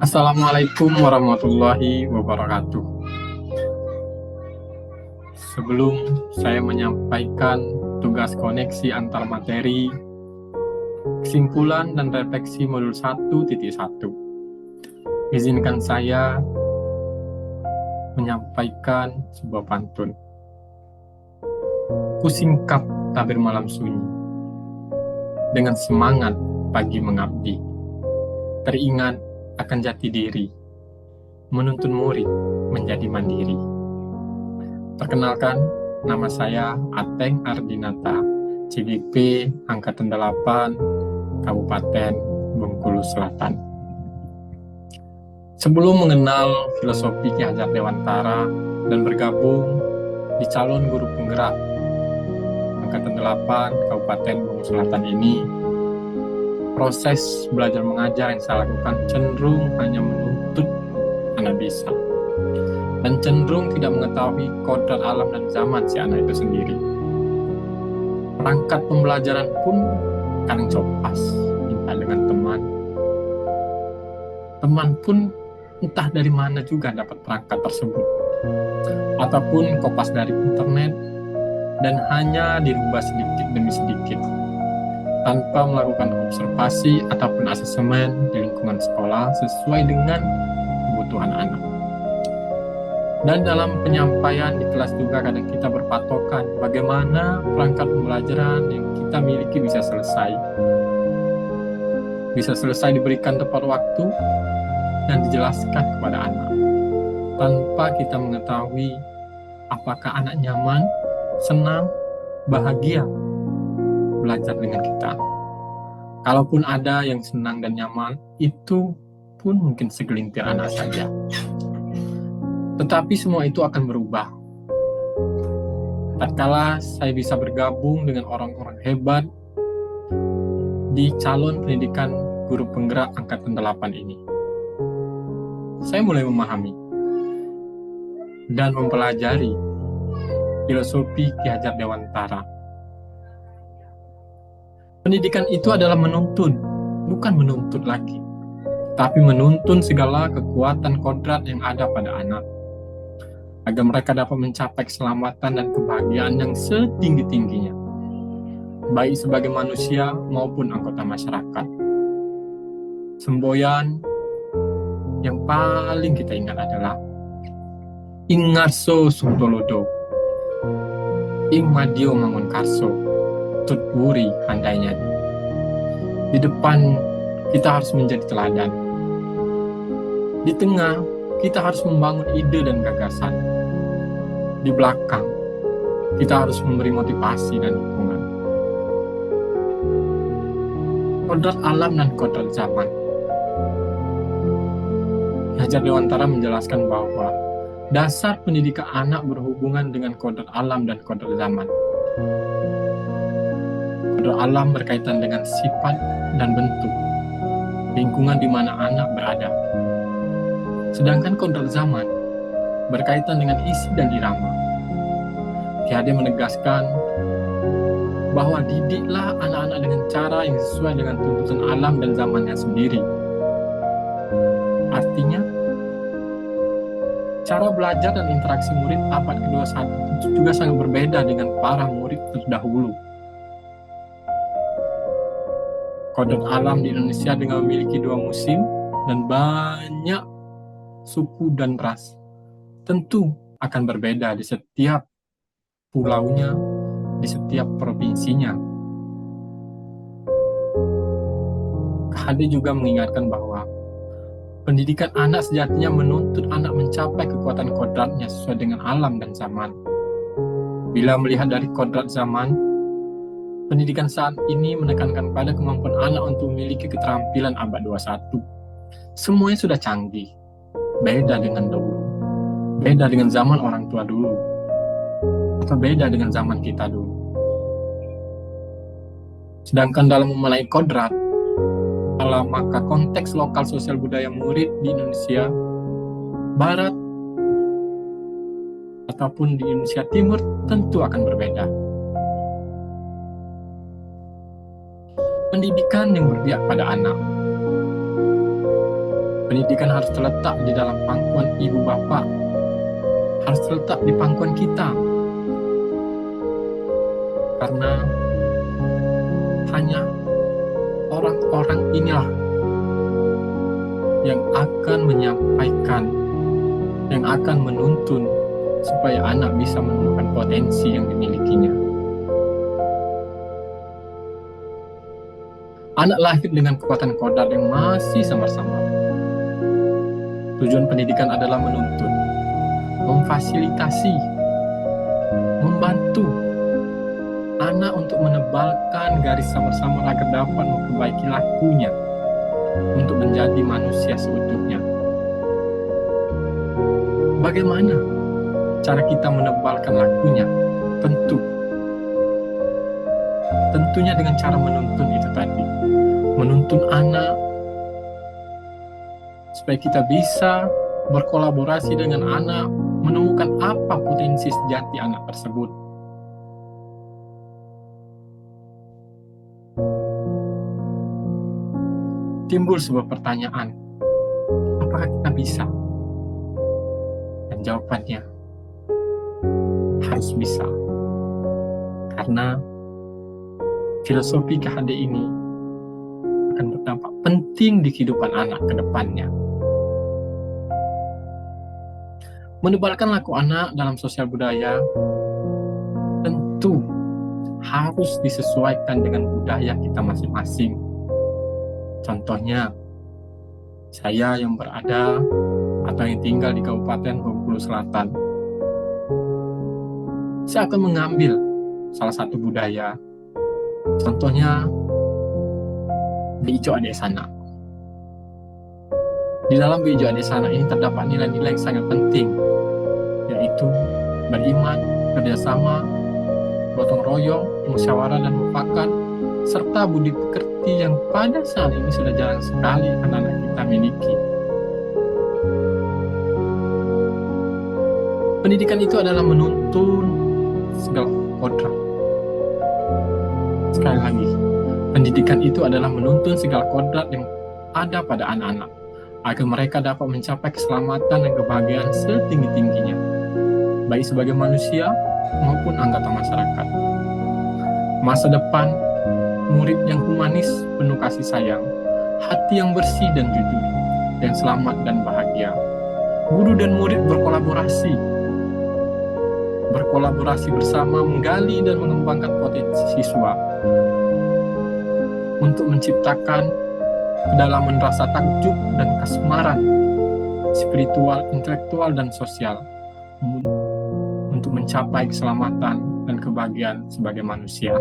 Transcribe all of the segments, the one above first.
Assalamualaikum warahmatullahi wabarakatuh. Sebelum saya menyampaikan tugas koneksi antar materi, kesimpulan dan refleksi modul 1.1, izinkan saya menyampaikan sebuah pantun. Kusingkap tabir malam sunyi, dengan semangat pagi mengabdi, teringat akan jati diri, menuntun murid menjadi mandiri. Perkenalkan, nama saya Ateng Ardinata, CGP Angkatan 8, Kabupaten Bengkulu Selatan. Sebelum mengenal filosofi Ki Hajar Dewantara dan bergabung di calon guru penggerak Angkatan 8, Kabupaten Bengkulu Selatan ini, proses belajar mengajar yang saya lakukan cenderung hanya menuntut anak bisa dan cenderung tidak mengetahui kodrat alam dan zaman si anak itu sendiri. Perangkat pembelajaran pun kadang copas, entah dengan teman pun entah dari mana juga dapat perangkat tersebut, ataupun kopas dari internet dan hanya dirubah sedikit demi sedikit tanpa melakukan observasi ataupun asesmen di lingkungan sekolah sesuai dengan kebutuhan anak. Dan dalam penyampaian di kelas juga kadang kita berpatokan bagaimana perangkat pembelajaran yang kita miliki bisa selesai diberikan tepat waktu dan dijelaskan kepada anak tanpa kita mengetahui apakah anak nyaman, senang, bahagia belajar dengan kita. Kalaupun ada yang senang dan nyaman, itu pun mungkin segelintir anak saja. Tetapi semua itu akan berubah tatkala saya bisa bergabung dengan orang-orang hebat di calon pendidikan guru penggerak Angkatan 8 ini. Saya mulai memahami dan mempelajari filosofi Ki Hajar Dewantara. Pendidikan itu adalah menuntun, bukan menuntut lagi, tapi menuntun segala kekuatan kodrat yang ada pada anak, agar mereka dapat mencapai keselamatan dan kebahagiaan yang setinggi-tingginya, baik sebagai manusia maupun anggota masyarakat. Semboyan yang paling kita ingat adalah Ing Ngarso Suntolodo, Ing Madio Mangunkarso, Tutwuri handainya. Di depan kita harus menjadi teladan. Di tengah kita harus membangun ide dan gagasan. Di belakang kita harus memberi motivasi dan dukungan. Kodrat alam dan kodrat zaman. Ki Hajar Dewantara menjelaskan bahwa dasar pendidikan anak berhubungan dengan kodrat alam dan kodrat zaman. Kodrat alam berkaitan dengan sifat dan bentuk lingkungan di mana anak berada. Sedangkan kodrat zaman berkaitan dengan isi dan irama. Ki Hajar menegaskan bahwa didiklah anak-anak dengan cara yang sesuai dengan tuntutan alam dan zamannya sendiri. Artinya, cara belajar dan interaksi murid abad ke-21 itu juga sangat berbeda dengan para murid terdahulu. Kodrat alam di Indonesia dengan memiliki 2 musim dan banyak suku dan ras tentu akan berbeda di setiap pulaunya, di setiap provinsinya. Kak juga mengingatkan bahwa pendidikan anak sejatinya menuntut anak mencapai kekuatan kodratnya sesuai dengan alam dan zaman. Bila melihat dari kodrat zaman, pendidikan saat ini menekankan pada kemampuan anak untuk memiliki keterampilan abad 21. Semuanya sudah canggih, beda dengan dahulu, beda dengan zaman orang tua dulu, atau beda dengan zaman kita dulu. Sedangkan dalam memenai kodrat, maka konteks lokal sosial budaya murid di Indonesia Barat ataupun di Indonesia Timur tentu akan berbeda. Pendidikan yang berpihak pada anak, Pendidikan harus terletak di dalam pangkuan ibu bapak, harus terletak di pangkuan kita. Karena hanya orang-orang inilah yang akan menyampaikan, yang akan menuntun supaya anak bisa menemukan potensi yang dimilikinya. Anak lahir dengan kekuatan kodrat yang masih samar-samar. Tujuan pendidikan adalah menuntun, memfasilitasi, membantu anak untuk menebalkan garis samar-samar agar dapat memperbaiki lakunya untuk menjadi manusia seutuhnya. Bagaimana cara kita menebalkan lakunya? Tentunya dengan cara menuntun itu tadi. Menuntun anak supaya kita bisa berkolaborasi dengan anak, menemukan apa potensi sejati anak tersebut. Timbul sebuah pertanyaan, apakah kita bisa? Dan jawabannya, harus bisa. Karena filosofi KHD ini akan berdampak penting di kehidupan anak ke depannya. Menebalkan laku anak dalam sosial budaya tentu harus disesuaikan dengan budaya kita masing-masing. Contohnya, saya yang berada atau yang tinggal di Kabupaten Bengkulu Selatan, saya akan mengambil salah satu budaya. Contohnya, Beijo Adesana. Di dalam Beijo Adesana ini terdapat nilai-nilai yang sangat penting, yaitu beriman, kerjasama, gotong royong, musyawarah dan mufakat, serta budi pekerti yang pada saat ini sudah jarang sekali anak-anak kita miliki. Pendidikan itu adalah menuntun segala kodrat. Sekali lagi, pendidikan itu adalah menuntun segala kodrat yang ada pada anak-anak, agar mereka dapat mencapai keselamatan dan kebahagiaan setinggi-tingginya, baik sebagai manusia maupun anggota masyarakat. Masa depan murid yang humanis, penuh kasih sayang, hati yang bersih dan jujur, yang selamat dan bahagia. Guru dan murid berkolaborasi bersama, menggali dan mengembangkan potensi siswa untuk menciptakan kedalaman rasa takjub dan kasmaran spiritual, intelektual, dan sosial untuk mencapai keselamatan dan kebahagiaan sebagai manusia.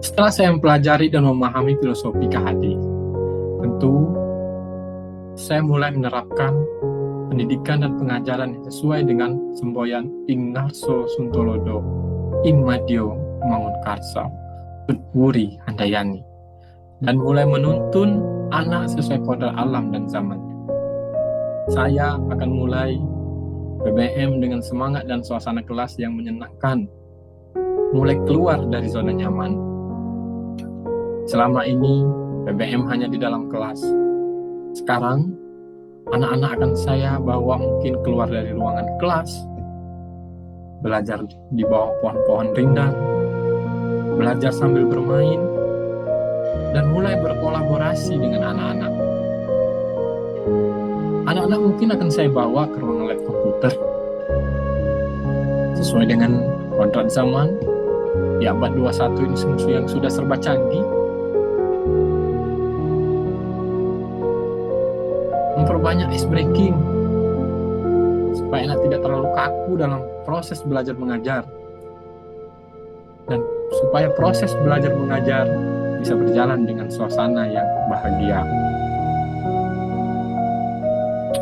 Setelah saya mempelajari dan memahami filosofi KHD, tentu saya mulai menerapkan pendidikan dan pengajaran yang sesuai dengan semboyan Ing Ngarso Suntolodo, Im Madyo Mangunkarsa, Tutwuri Handayani, dan mulai menuntun anak sesuai kodrat alam dan zaman. Saya akan mulai PBM dengan semangat dan suasana kelas yang menyenangkan, mulai keluar dari zona nyaman. Selama ini PBM hanya di dalam kelas. Sekarang anak-anak akan saya bawa mungkin keluar dari ruangan kelas, belajar di bawah pohon-pohon rindang, belajar sambil bermain, dan mulai berkolaborasi dengan anak-anak. Anak-anak mungkin akan saya bawa ke ruang lab komputer. Sesuai dengan kodrat zaman, di abad 21 ini yang sudah serba canggih, memperbanyak ice breaking supaya anak tidak terlalu kaku dalam proses belajar mengajar, dan supaya proses belajar mengajar bisa berjalan dengan suasana yang bahagia.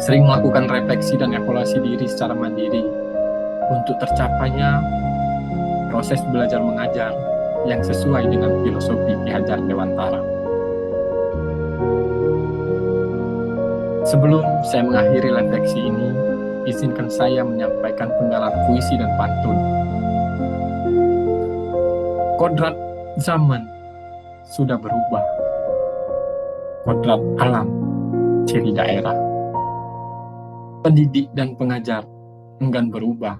Sering melakukan refleksi dan evaluasi diri secara mandiri untuk tercapainya proses belajar mengajar yang sesuai dengan filosofi Ki Hajar Dewantara. Sebelum saya mengakhiri refleksi ini, izinkan saya menyampaikan penggalan puisi dan pantun. Kodrat zaman sudah berubah. kodrat alam, ciri daerah. Pendidik dan pengajar enggan berubah,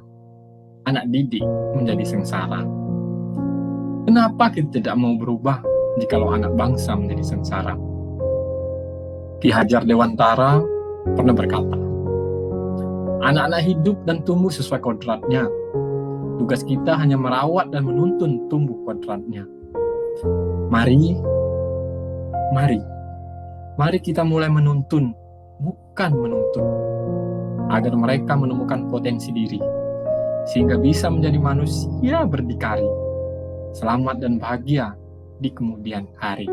anak didik menjadi sengsara. Kenapa kita tidak mau berubah jikalau anak bangsa menjadi sengsara? Ki Hajar Dewantara pernah berkata, anak-anak hidup dan tumbuh sesuai kodratnya. Tugas kita hanya merawat dan menuntun tumbuh kodratnya. Mari kita mulai menuntun, bukan menuntut, agar mereka menemukan potensi diri, sehingga bisa menjadi manusia berdikari, selamat dan bahagia di kemudian hari.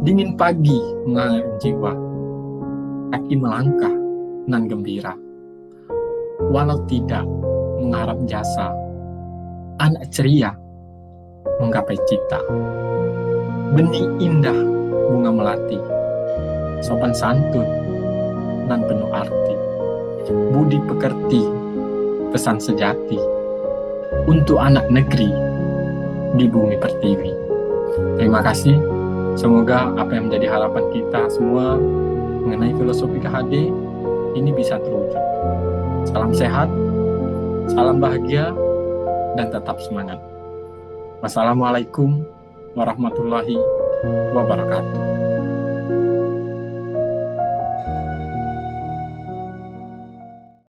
Dingin pagi mengalir jiwa, kaki melangkah nan gembira. Walau tidak mengharap jasa, anak ceria menggapai cita. Benih indah bunga melati, sopan santun nan penuh arti. Budi pekerti, pesan sejati, untuk anak negeri di bumi pertiwi. Terima kasih. Semoga apa yang menjadi harapan kita semua mengenai filosofi KHD ini bisa terwujud. Salam sehat, salam bahagia, dan tetap semangat. Wassalamualaikum warahmatullahi wabarakatuh.